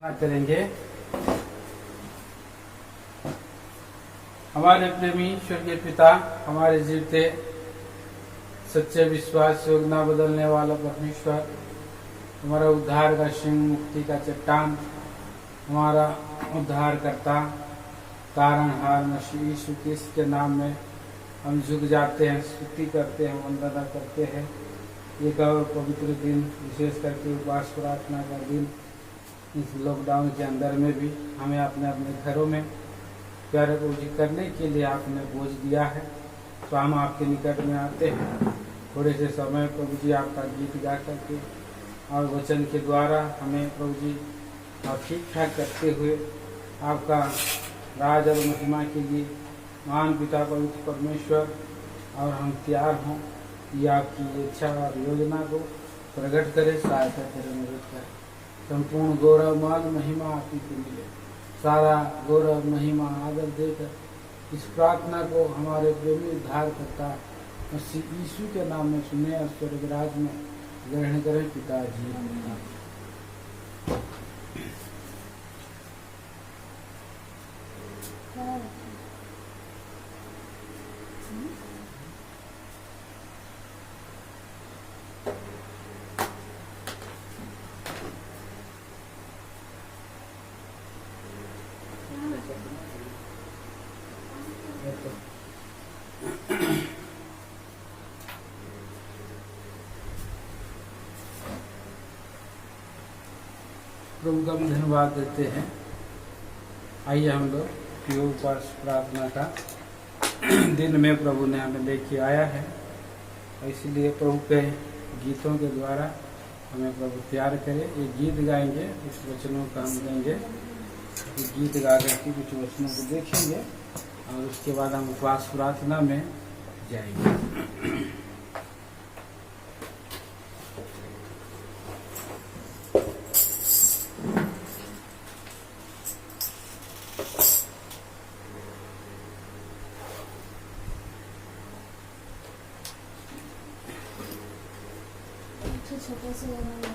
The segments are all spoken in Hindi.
करेंगे। हमारे प्रेमी स्वर्गीय पिता, हमारे जीवते सच्चे विश्वास योग न बदलने वाला परमेश्वर, हमारा उद्धार का सिंह, मुक्ति का चट्टान, हमारा उद्धार करता, तारणहार मसीह यीशु क्रिस्त के नाम में हम झुक जाते हैं, स्तुति करते हैं, वंदना करते हैं। एक और पवित्र दिन, विशेष करके उपवास प्रार्थना का दिन, इस लॉकडाउन के अंदर में भी हमें अपने अपने घरों में प्यारे प्रभु जी करने के लिए आपने बोझ दिया है। तो हम आपके निकट में आते हैं, थोड़े से समय प्रभु जी आपका गीत गा करके और वचन के द्वारा हमें प्रभु जी और ठीक ठाक करते हुए आपका राज और महिमा के लिए महान पिता पवित्र परमेश्वर और हम तैयार हों कि आपकी इच्छा और योजना को प्रकट करें, सहायता करें, मदद करें। संपूर्ण गौरव मान महिमा आप ही को मिले। सारा गौरव महिमा आदर देकर इस प्रार्थना को हमारे प्रेमी उद्धार करता मसीह यीशु के नाम में सुने और स्वर्ग राज में ग्रहण करें पिताजी। प्रभु का हम धन्यवाद देते हैं। आइए हम लोग योग उपवास प्रार्थना का दिन में प्रभु ने हमें लेके आया है, इसलिए प्रभु के गीतों के द्वारा हमें प्रभु तैयार करे। ये गीत गाएंगे, कुछ वचनों का हम देंगे, गीत गा करके कुछ वचनों को देखेंगे और उसके बाद हम उपवास प्रार्थना में जाएंगे। छोटा सा गाना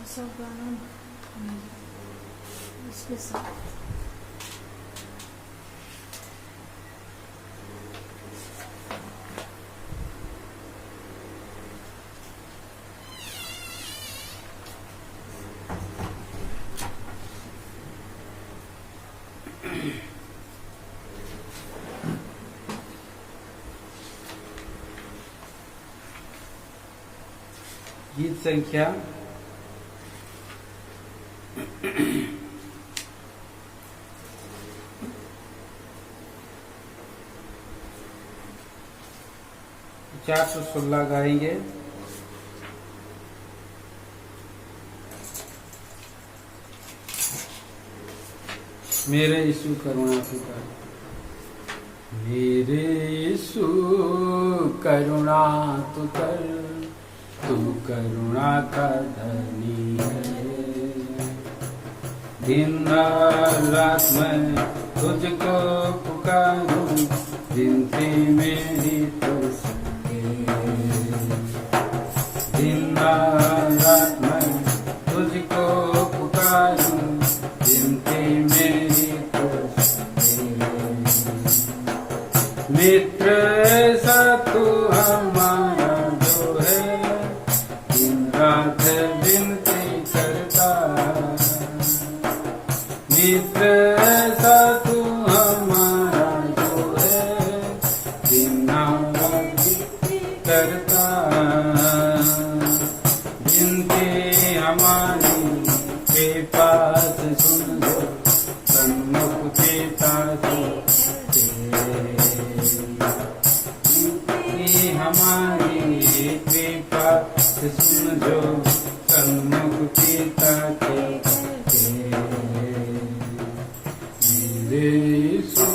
सब गाना इसके साथ गीत संख्या 416 गाएंगे। मेरे यीशु करुणा तू कर, मेरे यीशु करुणा तू कर, तू करुणा का धनी है। दिन रात मैं तुझको पुकारूं, विनती मेरी तो सुने। दिन रात मैं तुझको पुकारूं, विनती मेरी तो सुने। मित्र सा तू हमारा जो है, रात विनती करता। मित्र ऐसा तू हमारा जो है, बिना करता। विनती हमारी के पास सुन लो, सन्मुख पिता हमारी कृपा सुन जो सन्मुख पिता के। मेरे यीशु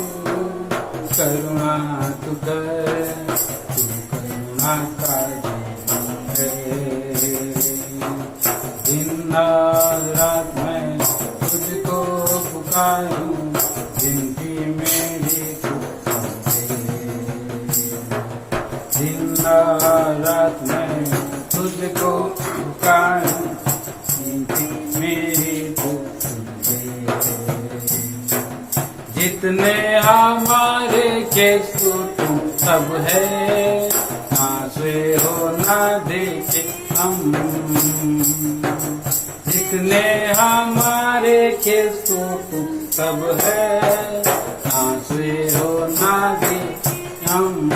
करुणा तू कर, तू करुणा का है। दिन रात मैं तुझको पुकारूं, विनती मेरी तू सुन। दिन रात मैं तुझको पुकारूं, जितने हमारे केसु तुम सब है, आंसू हो ना देखे हम। जितने हमारे केसु तुम सब है, आंसू हो ना देखे हम।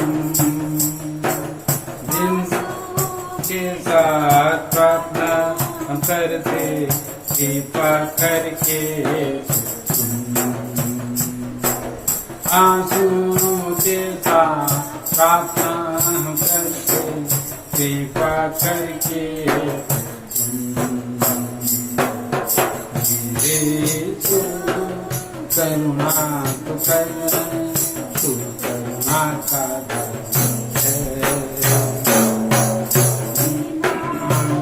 जिनके साथ प्रार्थना हम करते, कृपा करके आंसू के साथ प्रार्थना हम करते, कृपा करके तू करुणा तो कर, तू करुणा का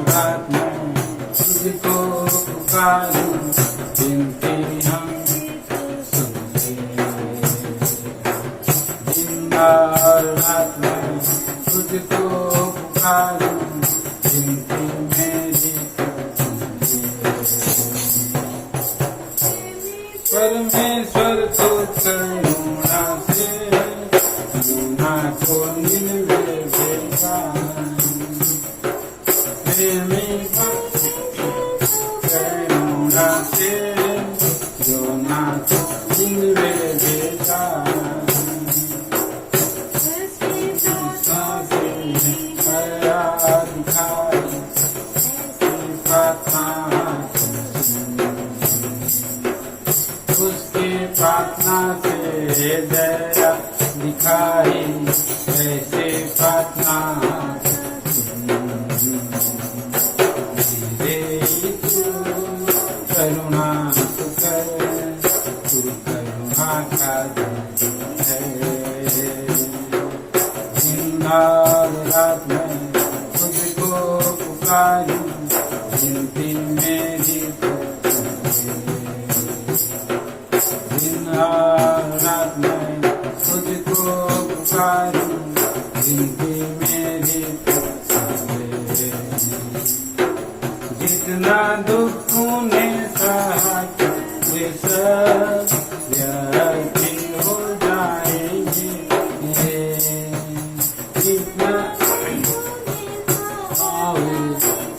रात में तुझको पुकारूं, विनती हम रात में तुझको पुकारूं, विनती मेरी परमेश्वर तो करुणा से गुना को निलवे देगा। प्रेमी करुणा से गुना को निलवे देगा। उसकी प्रार्थना से दया दिखाई, ऐसे प्रार्थना करुणा तू कर, तू करुणा का दिन रात में तुझको पुकारूं, विनती मेरी दिन रात में तुझको पुकारूं, विनती मेरी जितना दुख तूने सहा वे सब व्यर्थी हो जाएंगे। जितना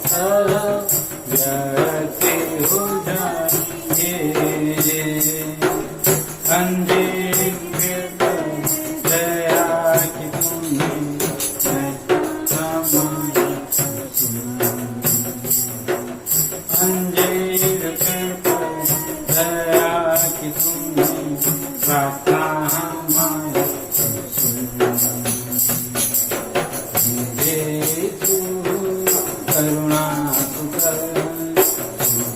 सब व्यर्थी हो जाएंगे। अंजीर दया की तुमने अंजीर दया की तुमने प्रार्थना हमारी करुणा तू कर,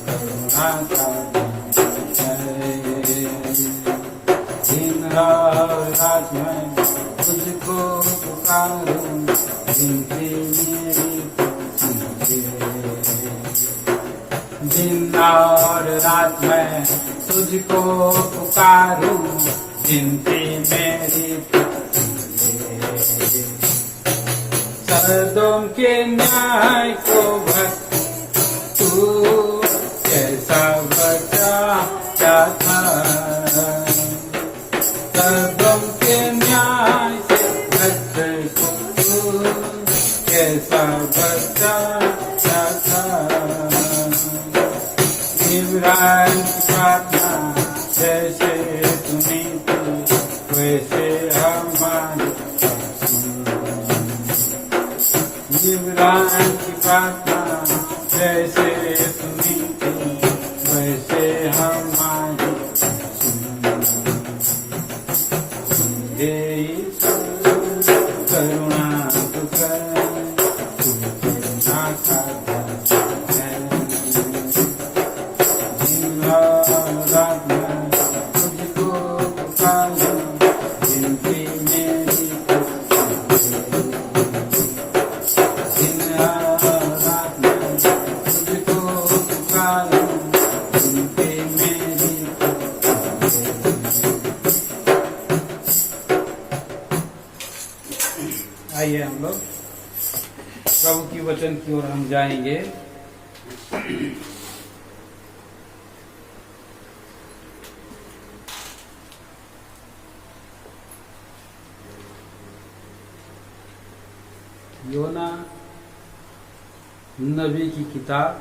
करुणा का दिन रात में तुझको पुकारूं, विनती मेरी दिन और रात में तुझको पुकारूं, विनती मेरी सर्दों के न्याय को भक्त तू कैसा बचा था। सर्दों के न्याय से भक्त को तू कैसा बचा था। इब्राहिम की प्रार्थना जैसे सुनी थी, वैसे हमारी इब्राहिम की प्रार्थना जैसे सुनी थी, वैसे हमारी करुणा तू कर, तू करुणा का दिन रात में तुझको पुकारूं, विनती मेरी दिन रात में तुझको पुकारूं, विनती मेरी आइए हम लोग प्रभु की वचन की ओर हम जाएंगे। योना नबी की किताब,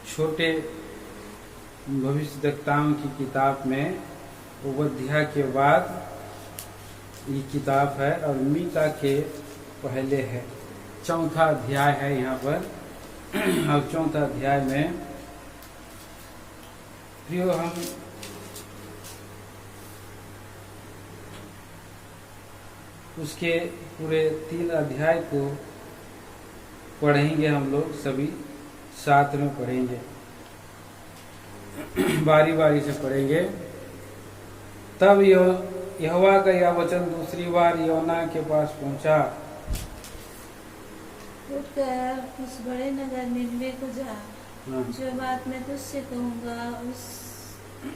छोटे भविष्यद्वक्ताओं की किताब में उपध्याय के बाद ये किताब है और मीका के पहले है। चौथा अध्याय है यहाँ पर। और चौथा अध्याय में प्रियो हम उसके पूरे 3 अध्याय को पढ़ेंगे। हम लोग सभी साथ में पढ़ेंगे, बारी बारी से पढ़ेंगे। तब यहोवा का यह वचन दूसरी बार योना के पास पहुंचा। उठकर उस बड़े नगर निनवे को जा, हाँ। जो बात मैं तुझसे कहूँगा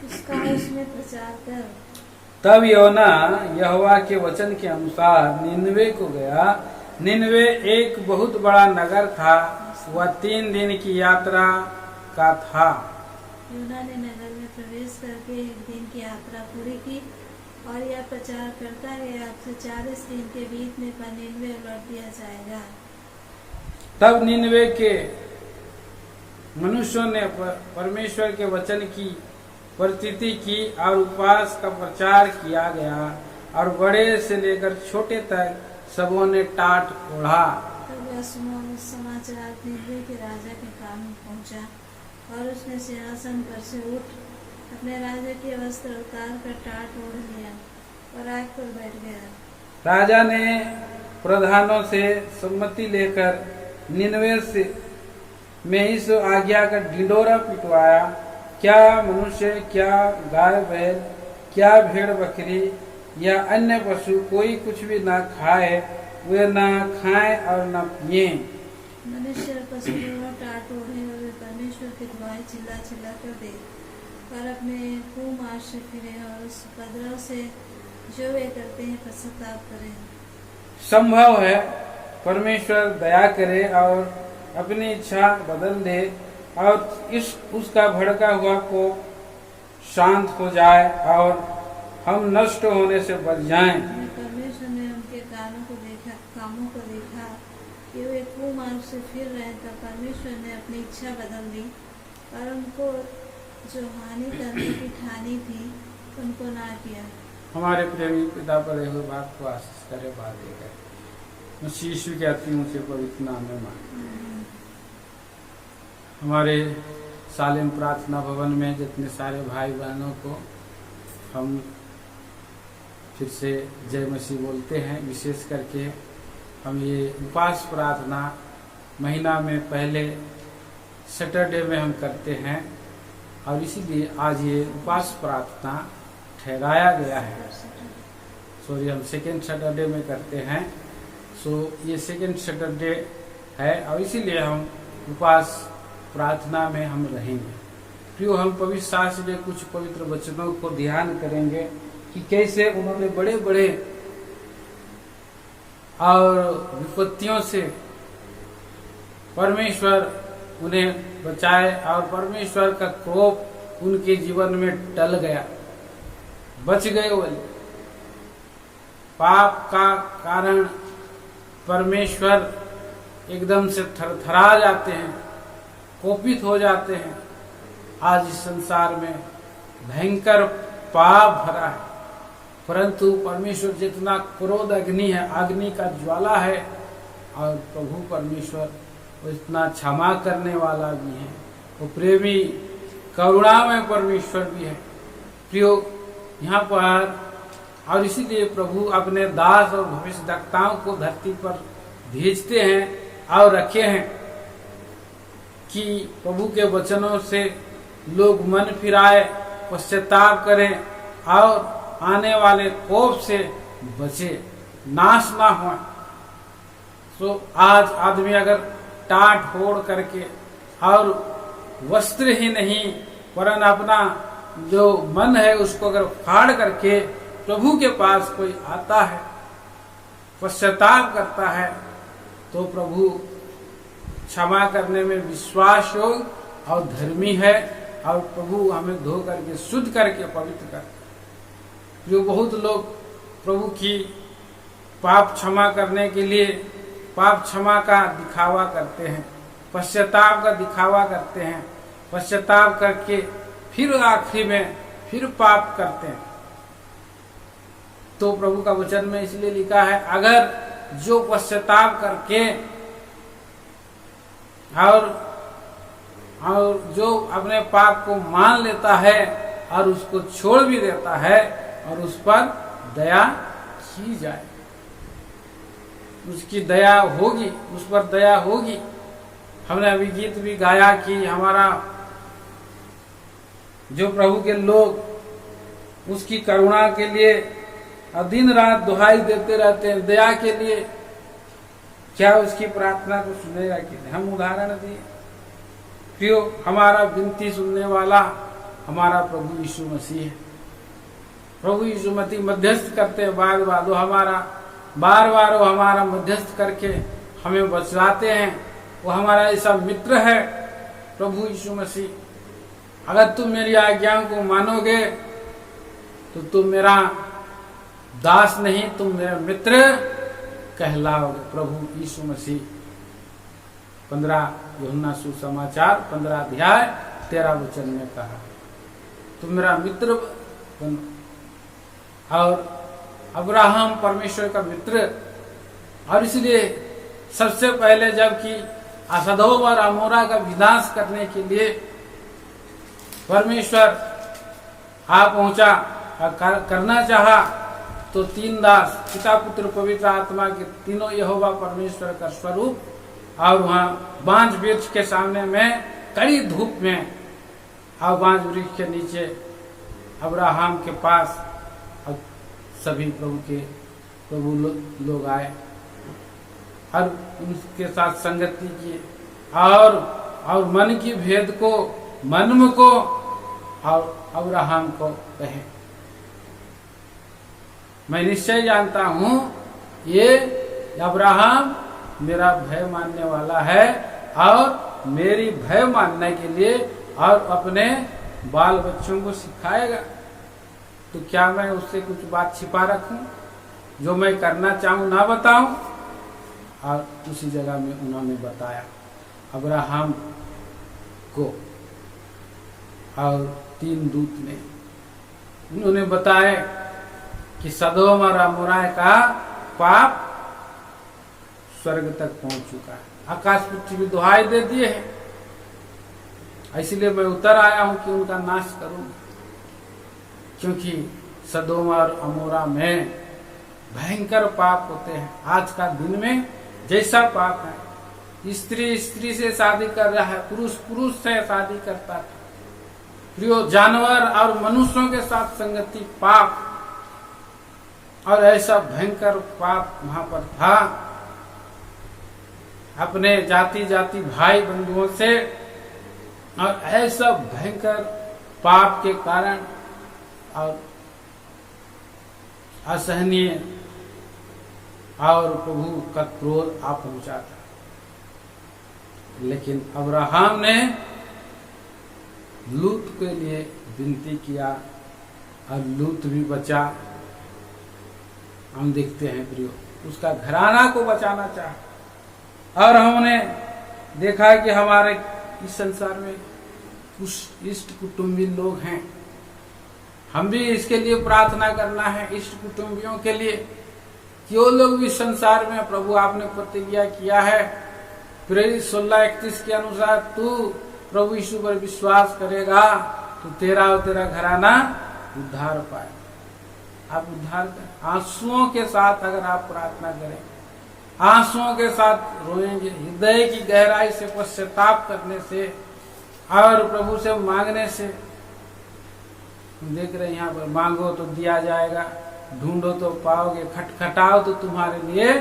उसका उसमें प्रचार कर। तब योना यहोवा के वचन के अनुसार निनवे को गया। निनवे एक बहुत बड़ा नगर था, वह 3 दिन की यात्रा का था। योना ने नगर में प्रवेश करके 1 दिन की यात्रा पूरी की और यह प्रचार करता गया, आपसे 40 दिन के बीतने पर निनवे लौट दिया जाएगा। तब निनवे के मनुष्यों ने परमेश्वर के वचन की प्रतीति की और उपवास का प्रचार किया गया और बड़े से लेकर छोटे तक सबों ने टाट ओढ़ा। तब यह समाचार निनवे के राजा के कान में पहुंचा और उसने सिंहासन पर से उठ अपने राजा के वस्त्र उतार कर टाट ओढ़ लिया और आग पर बैठ गया। राजा ने प्रधानों से सम्मति लेकर निनवे से में इस आज्ञा का ढिंढोरा पिटवाया, क्या मनुष्य, क्या गाय बैल, क्या भेड़ बकरी या अन्य पशु कोई कुछ भी ना खाए, वे ना खाएं और न पिए। मनुष्य और पशु दोनों टाट ओढ़े और वे परमेश्वर की दुआएं चिल्ला चिल्ला कर दे और अपने कुमार्ग से फिरे और उस उपद्रव से जो वे करते हैं पश्चाताप करें। संभव है परमेश्वर दया करे और अपनी इच्छा बदल दे और इस उसका भड़का हुआ को शांत हो जाए और हम नष्ट होने से बच जाएं। परमेश्वर ने उनके कामों को देखा कि वे कुमार्ग से फिर रहे, तब परमेश्वर ने अपनी इच्छा बदल दी और उनको जो हानि करने की ठानी थी उनको ना किया। हमारे प्रेमी पिता पर हुए बात को आशीष करे, बात देकर यीशु के अति ऊंचे पवित्र नाम में मांगे। हमारे सालिम प्रार्थना भवन में जितने सारे भाई बहनों को हम फिर से जय मसीह बोलते हैं। विशेष करके हम ये उपवास प्रार्थना महीना में पहले सैटरडे में हम करते हैं और इसीलिए आज ये उपवास प्रार्थना ठहराया गया है। सॉरी, हम सेकेंड सैटरडे में करते हैं। ये सेकेंड सैटरडे है और इसीलिए हम उपवास प्रार्थना में हम रहेंगे। प्रियो, हम पवित्र शास्त्र के कुछ पवित्र वचनों को ध्यान करेंगे कि कैसे उन्होंने बड़े बड़े और विपत्तियों से परमेश्वर उन्हें बचाए और परमेश्वर का कोप उनके जीवन में टल गया, बच गए। वो पाप का कारण परमेश्वर एकदम से थरथरा जाते हैं, कोपित हो जाते हैं। आज इस संसार में भयंकर पाप भरा है, परंतु परमेश्वर जितना क्रोध अग्नि है, अग्नि का ज्वाला है और प्रभु परमेश्वर वो इतना क्षमा करने वाला भी है, वो प्रेमी करुणामय परमेश्वर भी है। प्रियो, यहाँ पर और इसीलिए प्रभु अपने दास और भविष्यद्वक्ताओं को धरती पर भेजते हैं और रखे हैं कि प्रभु के वचनों से लोग मन फिराए, पश्चाताप करें और आने वाले कोप से बचे, नाश ना हो। तो आज आदमी अगर टाट फोड़ करके और वस्त्र ही नहीं वरन अपना जो मन है उसको अगर फाड़ करके प्रभु के पास कोई आता है, पश्चाताप करता है, तो प्रभु क्षमा करने में विश्वास योग्य और धर्मी है और प्रभु हमें धो करके शुद्ध करके पवित्र करते। जो बहुत लोग प्रभु की पाप क्षमा करने के लिए पाप क्षमा का दिखावा करते हैं, पश्चाताप का दिखावा करते हैं, पश्चाताप करके फिर आखिरी में फिर पाप करते हैं। तो प्रभु का वचन में इसलिए लिखा है, अगर जो पश्चाताप करके और जो अपने पाप को मान लेता है और उसको छोड़ भी देता है और उस पर दया की जाए, उसकी दया होगी, उस पर दया होगी। हमने अभी गीत भी गाया कि हमारा जो प्रभु के लोग उसकी करुणा के लिए दिन रात दुहाई देते रहते हैं, दया के लिए, क्या उसकी प्रार्थना को सुनेगा कि नहीं? हम उदाहरण दिए, प्रियो, हमारा विनती सुनने वाला हमारा प्रभु यीशु मसीह है। प्रभु यीशु मसीह मध्यस्थ करते हैं, बार बार वो हमारा मध्यस्थ करके हमें बचाते हैं। वो हमारा ऐसा मित्र है प्रभु यीशु मसीह। अगर तुम मेरी आज्ञाओं को मानोगे तो तुम मेरा दास नहीं, तुम मेरा मित्र कहलाओगे। प्रभु यीशु मसीह 15 यूहन्ना सुसमाचार 15 अध्याय 13 वचन में कहा, तुम मेरा मित्र बनो। और अब्राहम परमेश्वर का मित्र, और इसलिए सबसे पहले जबकि असदोम और अमोरा का विनाश करने के लिए परमेश्वर आ पहुंचा और करना चाहा, तो 3 दास, पिता पुत्र पवित्र आत्मा के तीनों यहोवा परमेश्वर का स्वरूप, और वहां बांज वृक्ष के सामने में कड़ी धूप में और बांज वृक्ष के नीचे अब्राहम के पास और सभी प्रभु लोग आए और उनके साथ संगति किए और मन की भेद को, मर्म को और अब्राहम को कहे, मैं निश्चय जानता हूं ये अब्राहम मेरा भय मानने वाला है और मेरी भय मानने के लिए और अपने बाल बच्चों को सिखाएगा। तो क्या मैं उससे कुछ बात छिपा रखूं, जो मैं करना चाहूं ना बताऊं? और उसी जगह में उन्होंने बताया अब्राहम को, और 3 दूत ने उन्होंने बताया कि सदोम और अमोरा का पाप स्वर्ग तक पहुंच चुका है, आकाश पृथ्वी दुहाई दे दिए है, इसलिए मैं उतर आया हूं कि उनका नाश करूं। क्योंकि सदोम और अमोरा में भयंकर पाप होते हैं। आज का दिन में जैसा पाप है, स्त्री स्त्री से शादी कर रहा है, पुरुष पुरुष से शादी करता है, प्रियो, जानवर और मनुष्यों के साथ संगति पाप, और ऐसा भयंकर पाप वहां पर था। अपने जाति जाति भाई बंधुओं से, और ऐसा भयंकर पाप के कारण और असहनीय और प्रभु का क्रोध आ पहुंचा था। लेकिन अब्राहम ने लूत के लिए विनती किया और लूत भी बचा। हम देखते हैं प्रियो, उसका घराना को बचाना चाहा। और हमने देखा कि हमारे इस संसार में कुछ इष्ट कुटुंबी लोग हैं, हम भी इसके लिए प्रार्थना करना है इष्ट कुटुंबियों के लिए कि वो लोग भी संसार में, प्रभु आपने प्रतिज्ञा किया है प्रेरित 16:31 के अनुसार, तू प्रभु यीशु पर विश्वास करेगा तो तेरा और तेरा घराना उद्धार पाए। आप उद्धार करें, आंसुओं के साथ अगर आप प्रार्थना करें, आंसुओं के साथ रोएंगे, हृदय की गहराई से पश्चाताप करने से और प्रभु से मांगने से। देख रहे हैं यहाँ पर, मांगो तो दिया जाएगा, ढूंढो तो पाओगे, खटखटाओ तो तुम्हारे लिए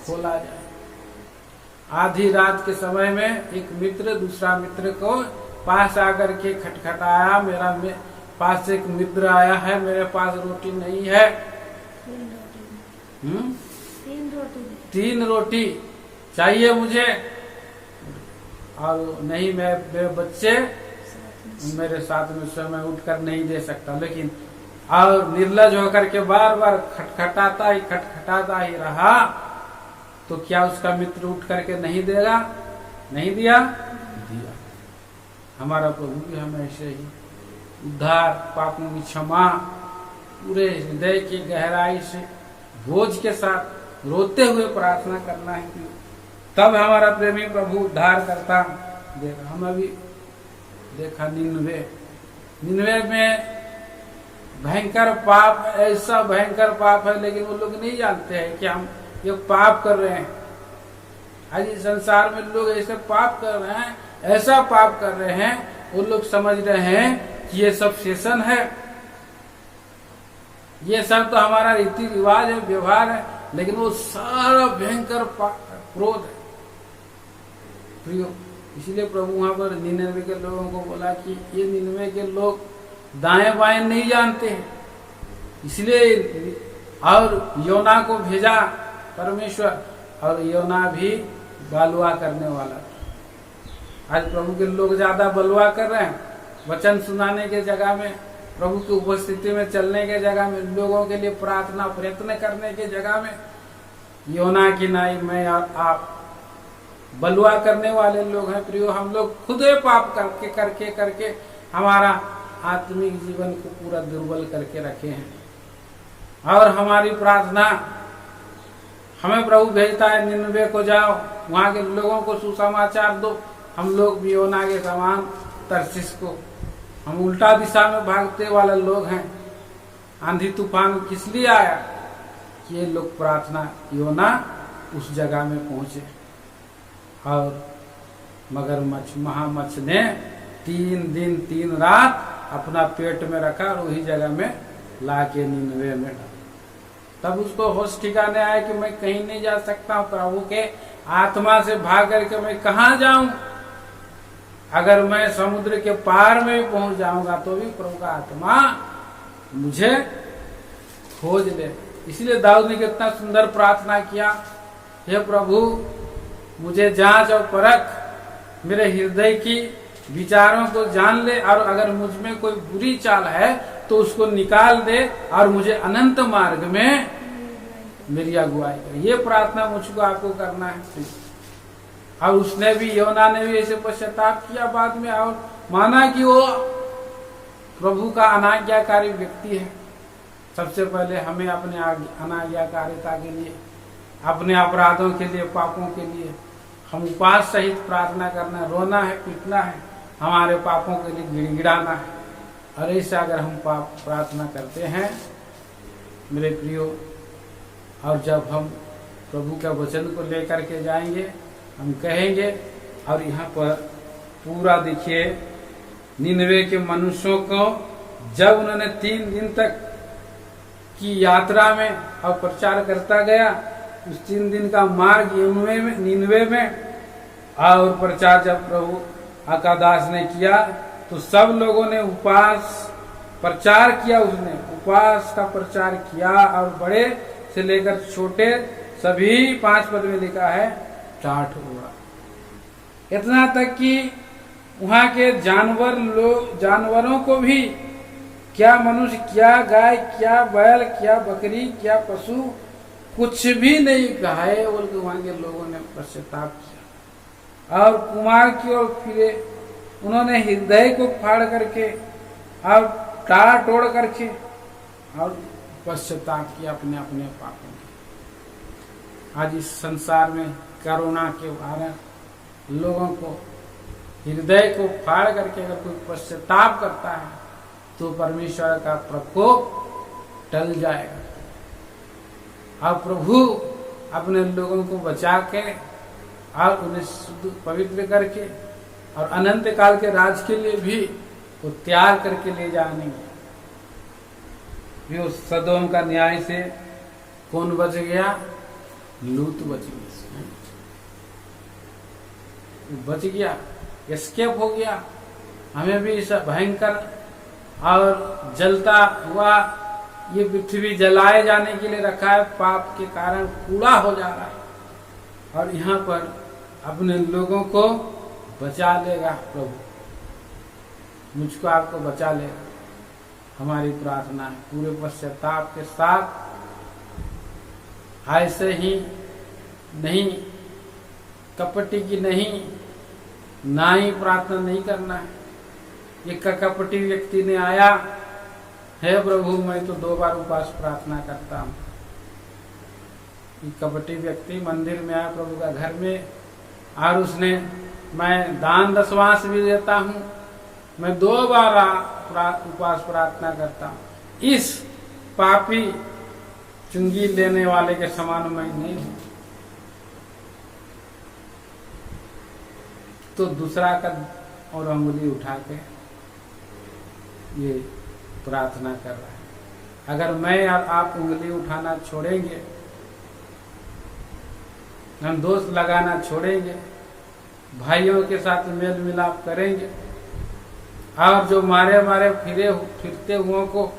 खोला जाएगा। आधी रात के समय में एक मित्र दूसरा मित्र को पास आकर के खटखटाया, मेरा पास एक मित्र आया है, मेरे पास रोटी नहीं है, 3 रोटी चाहिए मुझे, और नहीं मेरे बच्चे मेरे साथ में समय उठकर नहीं दे सकता, लेकिन और निर्लज होकर के बार बार खटखटाता ही रहा, तो क्या उसका मित्र उठ करके नहीं देगा? नहीं दिया? दिया। हमारा प्रभु भी हमें ऐसे ही उद्धार, पापों की क्षमा, पूरे हृदय की गहराई से बोझ के साथ रोते हुए प्रार्थना करना है, तब हमारा प्रेमी प्रभु उद्धार करता। देखा हम अभी देखा निन्वे में भयंकर पाप, ऐसा भयंकर पाप है, लेकिन वो लोग नहीं जानते हैं कि हम ये पाप कर रहे हैं। आज इस संसार में लोग ऐसे पाप कर रहे हैं, ऐसा पाप कर रहे हैं, वो लोग समझ रहे हैं कि ये सब सेशन है, ये सब तो हमारा रीति रिवाज है, व्यवहार है, लेकिन वो सारा भयंकर क्रोध है प्रियो। इसलिए प्रभु वहां पर निन्वे के लोगों को बोला कि ये निन्वे के लोग दाएं बाएं नहीं जानते हैं, इसलिए और योना को भेजा परमेश्वर, और योना भी बलवा करने वाला था। आज प्रभु के लोग ज्यादा बलवा कर रहे हैं, वचन सुनाने के जगह में, प्रभु की उपस्थिति में चलने के जगह में, लोगों के लिए प्रार्थना प्रयत्न करने के जगह में योना की नाई मैं और आप बलवा करने वाले लोग हैं प्रियो। हम लोग खुद पाप करके करके करके हमारा आत्मिक जीवन को पूरा दुर्बल करके रखे हैं, और हमारी प्रार्थना, हमें प्रभु भेजता है निन्वे को जाओ, वहां के लोगों को सुसमाचार दो। हम लोग भी योना के समान तरसीस को, हम उल्टा दिशा में भागते वाले लोग हैं। आंधी तूफान किस लिए आया? कि ये लोग प्रार्थना, योना उस जगह में पहुंचे, और मगरमच्छ महामच्छ ने 3 दिन 3 रात अपना पेट में रखा और वही जगह में ला के निन्वे में डाला। तब उसको होश ठिकाने आया कि मैं कहीं नहीं जा सकता, प्रभु के आत्मा से भाग करके मैं कहाँ जाऊं? अगर मैं समुद्र के पार में पहुंच जाऊंगा तो भी प्रभु का आत्मा मुझे खोज ले। इसलिए दाऊद ने कितना सुंदर प्रार्थना किया, हे प्रभु मुझे जांच और परख, मेरे हृदय की विचारों को जान ले, और अगर मुझ में कोई बुरी चाल है तो उसको निकाल दे, और मुझे अनंत मार्ग में मेरी अगुवाई करे। ये प्रार्थना मुझको आपको करना है। और उसने भी, योना ने भी ऐसे पश्चाताप किया बाद में, और माना कि वो प्रभु का अनाज्ञाकारी व्यक्ति है। सबसे पहले हमें अपने अनाज्ञाकारिता के लिए, अपने अपराधों के लिए, पापों के लिए हम उपवास सहित प्रार्थना करना, रोना है, पीटना है, हमारे पापों के लिए गिड़गिड़ाना है। और ऐसा अगर हम प्रार्थना करते हैं मेरे प्रियो, और जब हम प्रभु का वचन को लेकर के जाएंगे, हम कहेंगे, और यहाँ पर पूरा देखिए निन्वे के मनुष्यों को जब उन्होंने 3 दिन तक की यात्रा में और प्रचार करता गया, उस 3 दिन का मार्ग निन्वे में और प्रचार जब प्रभु अकादास ने किया, तो सब लोगों ने उपवास प्रचार किया। उसने उपवास का प्रचार किया, और बड़े से लेकर छोटे सभी 5 पद में लिखा है टाट हुआ। इतना तक कि वहां के जानवरों को भी, क्या मनुष्य, क्या गाय, क्या बैल, क्या बकरी, क्या पशु, कुछ भी नहीं कहाए, बल्कि वहां के लोगों ने पश्चाताप किया और कुमार की ओर फिरे। उन्होंने हृदय को फाड़ करके और टाड़ तोड़ करके और पश्चाताप किया अपने अपने पापों के। आज इस संसार में कोरोना के कारण लोगों को हृदय को फाड़ करके अगर कोई पश्चाताप करता है तो परमेश्वर का प्रकोप टल जाएगा, और प्रभु अपने लोगों को बचा के और उन्हें शुद्ध पवित्र करके और अनंत काल के राज के लिए भी वो तैयार करके ले जाएंगे। जो सदोम का न्याय से कौन बच गया? लूत बच गया, एस्केप हो गया। हमें भी इस भयंकर और जलता हुआ ये पृथ्वी जलाए जाने के लिए रखा है, पाप के कारण कूड़ा हो जा रहा है, और यहाँ पर अपने लोगों को बचा लेगा प्रभु, मुझको आपको बचा लेगा। हमारी प्रार्थना है पूरे पश्चाताप के साथ, ऐसे ही नहीं, कपटी की नहीं, ना ही प्रार्थना नहीं करना है। एक कपटी व्यक्ति ने आया, हे प्रभु मैं तो 2 बार उपवास प्रार्थना करता हूँ। कपटी व्यक्ति मंदिर में आया प्रभु का घर में, और उसने मैं दान दशवांश भी देता हूँ, मैं 2 बार उपवास प्रार्थना करता हूँ, इस पापी चुंगी लेने वाले के समान मैं नहीं हूँ। तो दूसरा कद और अंगुली उठा के ये प्रार्थना कर रहा है। अगर मैं और आप उंगली उठाना छोड़ेंगे, हम दोस्त लगाना छोड़ेंगे, भाइयों के साथ मेल मिलाप करेंगे, और जो मारे मारे फिरते हुओं को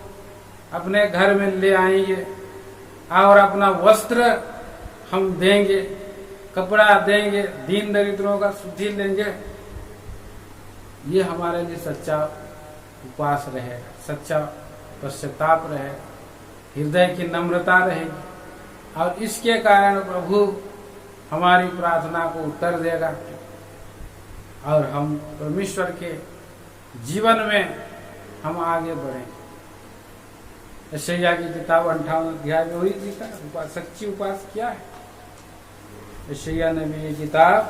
अपने घर में ले आएंगे, और अपना वस्त्र हम देंगे, कपड़ा देंगे, दीन दरिद्रों का शुद्धि लेंगे, ये हमारे लिए सच्चा उपवास रहेगा, सच्चा पश्चाताप रहेगा, हृदय की नम्रता रहेगी, और इसके कारण प्रभु हमारी प्रार्थना को उत्तर देगा, और हम परमेश्वर के जीवन में हम आगे बढ़ेंगे। यशायाह की किताब 58 अध्याय में वही लिखा है, उपास, सच्ची उपास क्या है। यशायाह नबी की किताब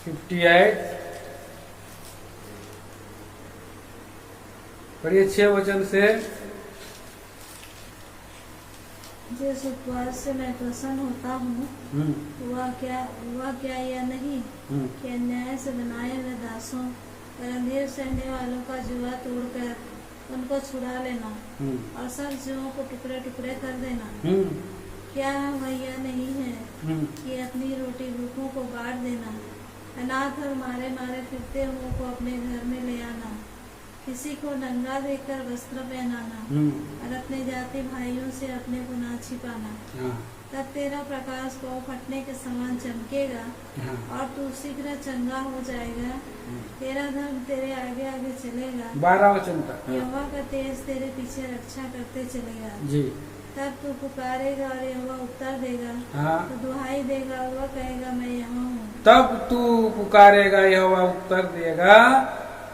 58 पढ़िए 6 वचन से। जिस उपवास से मैं प्रसन्न होता हूँ, वह क्या यह नहीं कि अन्याय से बनाए हुए दासों और अंधेर सहने वालों का जुआ तोड़कर उनको छुड़ा लेना और सब जीवों को टुकड़े टुकड़े कर देना। क्या वह यह नहीं है कि अपनी रोटी भूखों को बांट देना, अनाथ और मारे मारे फिरते हुओं को अपने घर में ले आना, किसी को नंगा देखकर वस्त्र पहनाना, और अपने जाति भाइयों से अपने को ना छिपाना। तब तेरा प्रकाश को फटने के समान चमकेगा और तू शीघ्र चंगा हो जाएगा। तेरा धर्म तेरे आगे आगे चलेगा, 12 वचन तक। यहोवा का तेज तेरे पीछे रक्षा करते चलेगा जी। तब तू पुकारेगा और यहोवा उत्तर देगा, तो दुहाई देगा और वह कहेगा मैं यहाँ हूँ। तब तू पुकारेगा, यहोवा उत्तर देगा,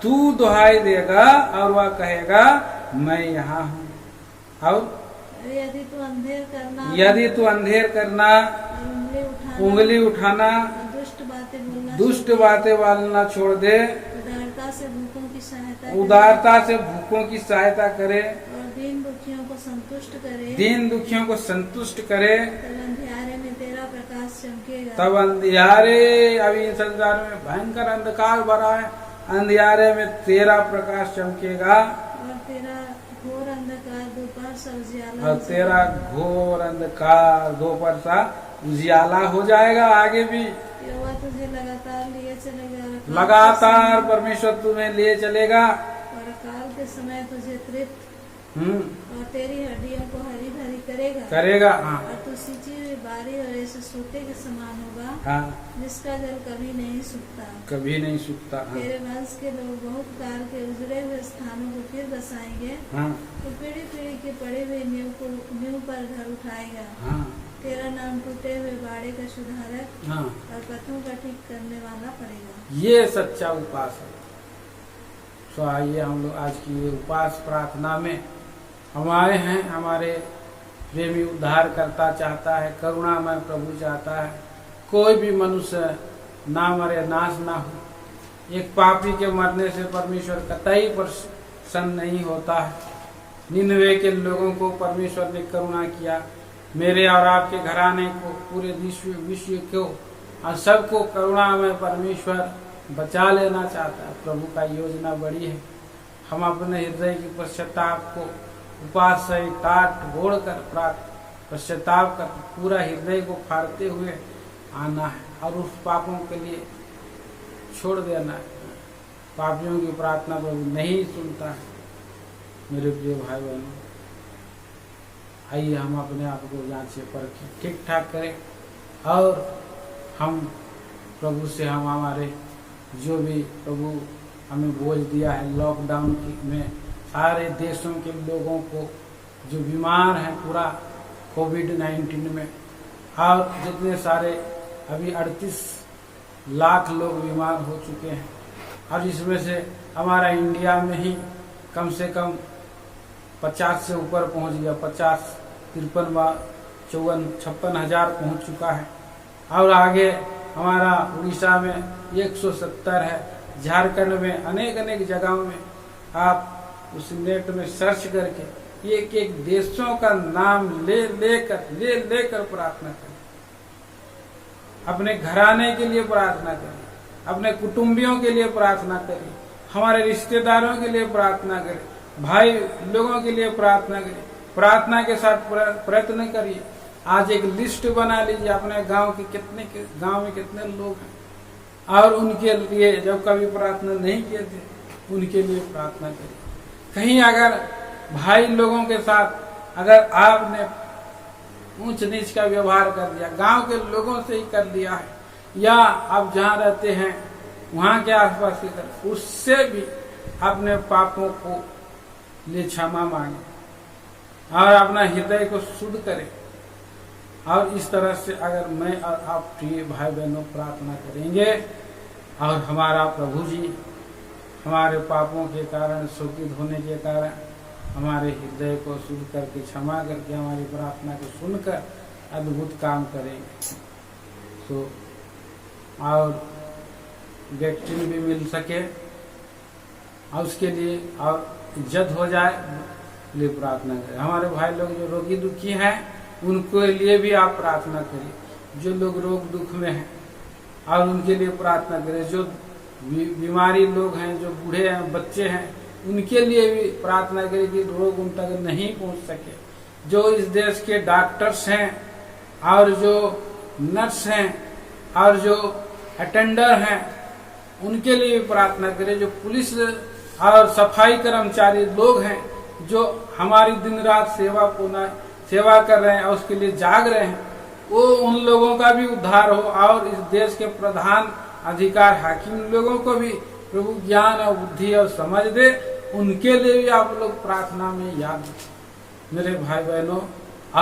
तू दुहाई देगा और वह कहेगा मैं यहाँ हूँ। और यदि तू अंधेर करना उंगली उठाना दुष्ट बातें बोलना छोड़ दे, उदारता से भूखों की सहायता करे और दीन दुखियों को संतुष्ट करे, तब अंधियारे में तेरा प्रकाश चमकेगा। तब अंधियारे, अभी संसार में भयंकर अंधकार भरा है, अंधियारे में तेरा प्रकाश चमकेगा और तेरा घोर अंधकार दोपहर सा उजियाला, और तेरा घोर अंधकार दोपहर सा उजियाला हो जाएगा। आगे भी यहोवा तुझे लगातार लिए चलेगा, लगातार परमेश्वर तुम्हें लिए चलेगा, और अकाल के समय तुझे तृप्त और तेरी हड्डियों को हरी भरी करेगा। और तू सिंची हुई बारी और ऐसे सोते के समान होगा, जिसका जल कभी नहीं सूखता। तेरे वंश के लोग बहुत काल के उजड़े हुए स्थानों को फिर बसाएंगे, तो पीढ़ी पीढ़ी के पड़े हुए नींव पर घर उठाएगा। तेरा नाम टूटे हुए बाड़े का सुधारक और पथों का ठीक करने वाला पड़ेगा। ये सच्चा उपास है। तो आइए हम लोग आज की ये उपास प्रार्थना में हम आए हैं। हमारे प्रेमी उद्धार करता चाहता है, करुणामय प्रभु चाहता है कोई भी मनुष्य ना मरे, नाश ना हो। एक पापी के मरने से परमेश्वर कतई प्रसन्न नहीं होता है। निनवे के लोगों को परमेश्वर ने करुणा किया, मेरे और आपके घराने को, पूरे विश्व को और सबको करुणा में परमेश्वर बचा लेना चाहता है। प्रभु का योजना बड़ी है। हम अपने हृदय की पश्चाताप को उपास से टाट बोड़ कर पश्चाताप कर पूरा हृदय को फाड़ते हुए आना है और उस पापों के लिए छोड़ देना है। पापियों की प्रार्थना प्रभु नहीं सुनता है। मेरे प्रिय भाई बहनों, आइए हम अपने आप को जांचे परखें, ठीक ठाक करें और हम प्रभु से हम हमारे जो भी प्रभु हमें बोझ दिया है लॉकडाउन में सारे देशों के लोगों को जो बीमार हैं पूरा कोविड-19 में, और जितने सारे अभी 38 लाख लोग बीमार हो चुके हैं, और इसमें से हमारा इंडिया में ही कम से कम 50 से ऊपर पहुंच गया, 50, 53, 54, 56 हजार पहुंच चुका है। और आगे हमारा उड़ीसा में 170 है, झारखंड में अनेक जगहों में। आप उस नेट में सर्च करके एक एक देशों का नाम ले लेकर प्रार्थना करें। अपने घराने के लिए प्रार्थना करें, अपने कुटुंबियों के लिए प्रार्थना करें, हमारे रिश्तेदारों के लिए प्रार्थना करें, भाई लोगों के लिए प्रार्थना करें। प्रार्थना के साथ प्रयत्न करिए। आज एक लिस्ट बना लीजिए अपने गांव में कितने लोग हैं, और उनके लिए जब कभी प्रार्थना नहीं किए थे उनके लिए प्रार्थना करिए। कहीं अगर भाई लोगों के साथ अगर आपने ऊंच नीच का व्यवहार कर दिया, गांव के लोगों से ही कर दिया है, या आप जहाँ रहते हैं वहाँ के आसपास के कर, उससे भी अपने पापों को लिए क्षमा मांगे और अपना हृदय को शुद्ध करें। और इस तरह से अगर मैं और आप प्रिय भाई बहनों प्रार्थना करेंगे, और हमारा प्रभु जी हमारे पापों के कारण, शोकित होने के कारण हमारे हृदय को शुद्ध करके, क्षमा करके, हमारी प्रार्थना को सुनकर अद्भुत काम करेंगे। तो और वैक्सीन भी मिल सके और उसके लिए और इज्जत हो जाए लिए प्रार्थना करें। हमारे भाई लोग जो रोगी दुखी हैं उनके लिए भी आप प्रार्थना करिए। जो लोग रोग दुख में हैं और उनके लिए प्रार्थना करें। जो बीमारी लोग हैं, जो बूढ़े हैं, बच्चे हैं, उनके लिए भी प्रार्थना करें कि रोग उन तक नहीं पहुंच सके। जो इस देश के डॉक्टर्स हैं और जो नर्स हैं और जो अटेंडर हैं उनके लिए भी प्रार्थना करें। जो पुलिस और सफाई कर्मचारी लोग हैं जो हमारी दिन रात सेवा कर रहे हैं और उसके लिए जाग रहे हैं, वो उन लोगों का भी उद्धार हो। और इस देश के प्रधान अधिकार हाकिम लोगों को भी प्रभु ज्ञान और बुद्धि और समझ दे, उनके लिए भी आप लोग प्रार्थना में याद रखें। मेरे भाई बहनों,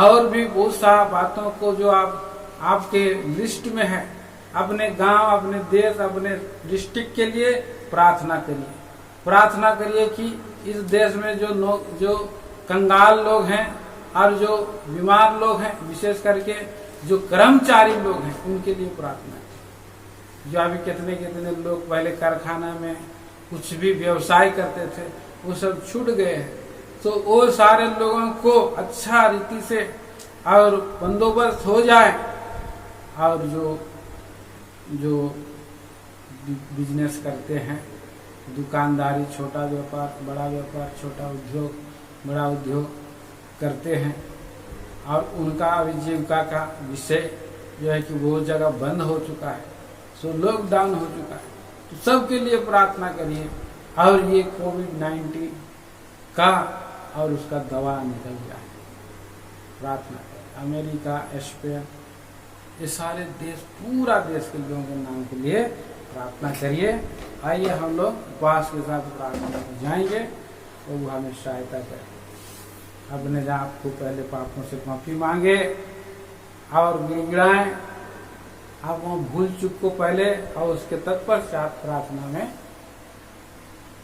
और भी बहुत सारा बातों को जो आपके लिस्ट में है, अपने गांव, अपने देश, अपने डिस्ट्रिक्ट के लिए प्रार्थना करिए। प्रार्थना करिए कि इस देश में जो कंगाल लोग हैं और जो बीमार लोग हैं, विशेष करके जो कर्मचारी लोग हैं, उनके लिए प्रार्थना करिए। जो अभी कितने लोग पहले कारखाना में कुछ भी व्यवसाय करते थे, वो सब छूट गए हैं। तो वो सारे लोगों को अच्छा रीति से और बंदोबस्त हो जाए, और जो बिजनेस करते हैं, दुकानदारी, छोटा व्यापार, बड़ा व्यापार, छोटा उद्योग, बड़ा उद्योग करते हैं, और उनका आजीविका का विषय जो है कि वो जगह बंद हो चुका है, सो लॉकडाउन हो चुका है। तो सबके लिए प्रार्थना करिए, और ये कोविड-19 का और उसका दवा निकल जाए, प्रार्थना करें। अमेरिका, स्पेन, ये सारे देश, पूरा देश के लोगों के नाम के लिए प्रार्थना करिए। आइए हम लोग उपवास के साथ प्रार्थना में जाएंगे, और वो हमें सहायता करें। अपने आपको पहले पापों से माफी मांगे और गिड़गिड़ाएं, आप वहाँ भूल चूक को पहले, और उसके तत्पश्चात प्रार्थना में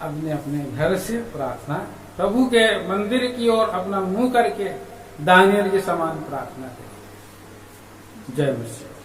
अपने अपने घर से प्रार्थना, प्रभु के मंदिर की ओर अपना मुंह करके दानियल के समान प्रार्थना करें। जय मसीह।